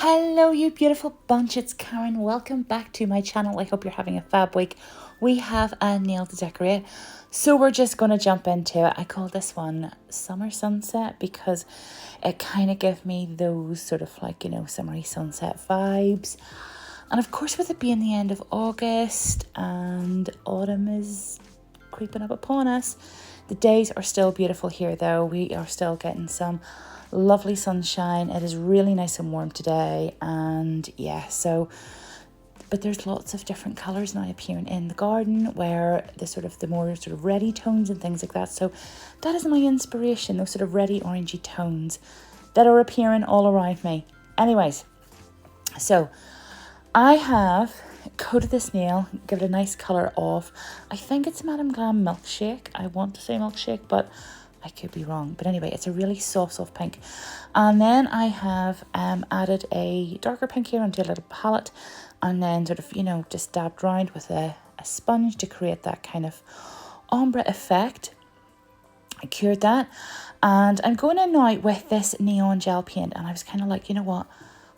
Hello, you beautiful bunch. It's Karen. Welcome back to my channel. I hope you're having a fab week. We have a nail to decorate, so we're just going to jump into it. I call this one Summer Sunset because it kind of gives me those sort of like, summery sunset vibes. And of course, with it being the end of August and autumn is creeping up upon us, the days are still beautiful here though. We are still getting some lovely sunshine. It is really nice and warm today, and yeah, but there's lots of different colours now appearing in the garden, where the more ready tones and things like that. So that is my inspiration, those sort of ready orangey tones that are appearing all around me. Anyways, so I have coated this nail, give it a nice colour of, I think it's Madam Glam Milkshake. I want to say milkshake, but I could be wrong. But anyway, it's a really soft pink. And then I have added a darker pink here onto a little palette, and then just dabbed around with a sponge to create that kind of ombre effect. I cured that. And I'm going in now with this neon gel paint. And I was kind of like, you know what?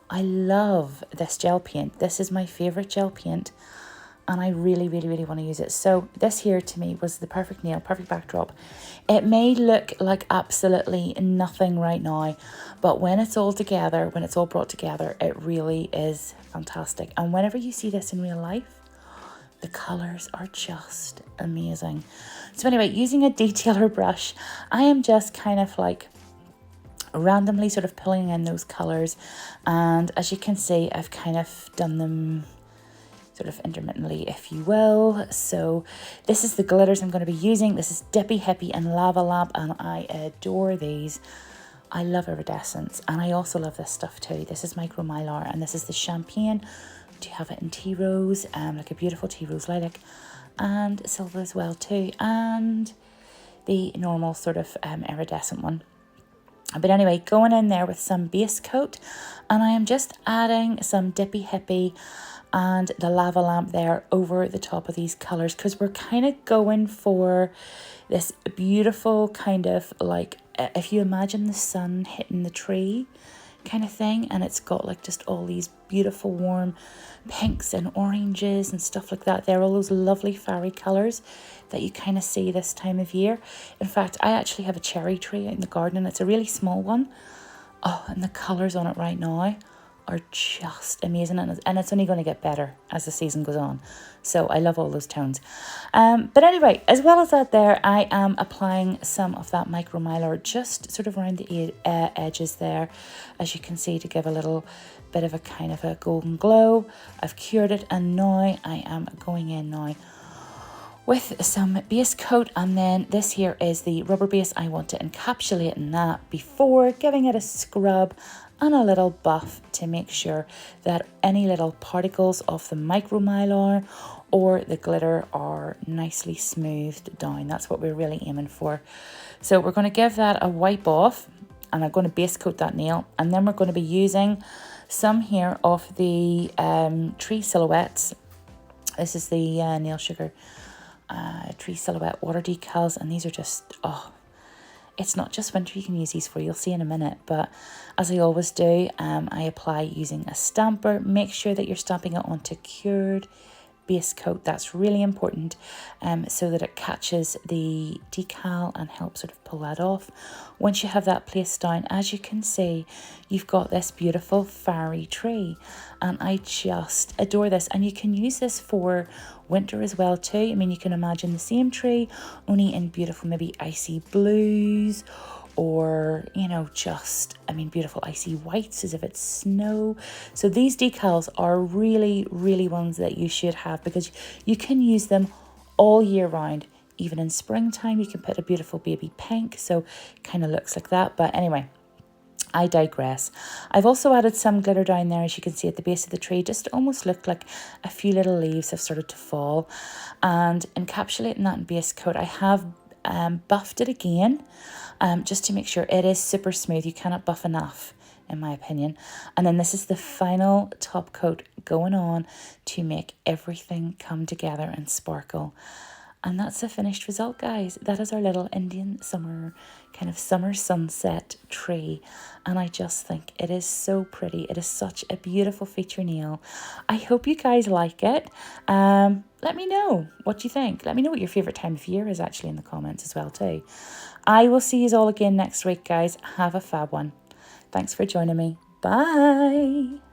I love this gel paint. This is my favourite gel paint. And I really want to use it. So this here to me was the perfect nail, perfect backdrop. It may look like absolutely nothing right now, but when it's all together, when it's all brought together, it really is fantastic. And whenever you see this in real life, the colours are just amazing. So anyway, using a detailer brush, I am just kind of like randomly sort of pulling in those colours. And as you can see, I've kind of done them sort of intermittently, if you will. So this is the glitters I'm going to be using. This is Dippy Hippie and Lava Lamp, and I adore these. I love iridescence, and I also love this stuff too. This is Micro Mylar, and this is the Champagne. Do you have it in tea rose, like a beautiful tea rose lilac, and silver as well too, and the normal sort of iridescent one. But anyway, going in there with some base coat, and I am just adding some Dippy Hippie and the Lava Lamp there over the top of these colours, because we're kind of going for this beautiful kind of like, if you imagine the sun hitting the tree kind of thing, and it's got like just all these beautiful warm pinks and oranges and stuff like that. They're all those lovely fairy colours that you kind of see this time of year. In fact, I actually have a cherry tree out in the garden, and it's a really small one. Oh, and the colours on it right now are just amazing, and it's only going to get better as the season goes on. So I love all those tones. But anyway, as well as that there, I am applying some of that Micro Mylar just sort of around the edges there, as you can see, to give a little bit of a kind of a golden glow. I've cured it, and now I am going in now with some base coat, and then this here is the rubber base. I want to encapsulate in that before giving it a scrub and a little buff to make sure that any little particles of the Micro Mylar or the glitter are nicely smoothed down. That's what we're really aiming for. So we're going to give that a wipe off, and I'm going to base coat that nail, and then we're going to be using some here of the Tree Silhouettes. This is the Nail Sugar Tree Silhouette water decals, and these are just, it's not just winter you can use these for, you'll see in a minute. But as I always do, I apply using a stamper. Make sure that you're stamping it onto cured base coat. That's really important, so that it catches the decal and helps sort of pull that off. Once you have that placed down, as you can see, you've got this beautiful fairy tree, and I just adore this. And you can use this for winter as well too. I mean, you can imagine the same tree, only in beautiful maybe icy blues, or beautiful icy whites as if it's snow. So these decals are really ones that you should have, because you can use them all year round. Even in springtime you can put a beautiful baby pink, so it kind of looks like that. But anyway, I digress. I've also added some glitter down there, as you can see at the base of the tree, just to almost look like a few little leaves have started to fall. And encapsulating that in base coat, I have buffed it again, just to make sure it is super smooth. You cannot buff enough, in my opinion. And then this is the final top coat going on to make everything come together and sparkle. And that's the finished result, guys. That is our little Indian summer, kind of summer sunset tree. And I just think it is so pretty. It is such a beautiful feature nail. I hope you guys like it. Let me know what you think. Let me know what your favourite time of year is actually in the comments as well too. I will see you all again next week, guys. Have a fab one. Thanks for joining me. Bye.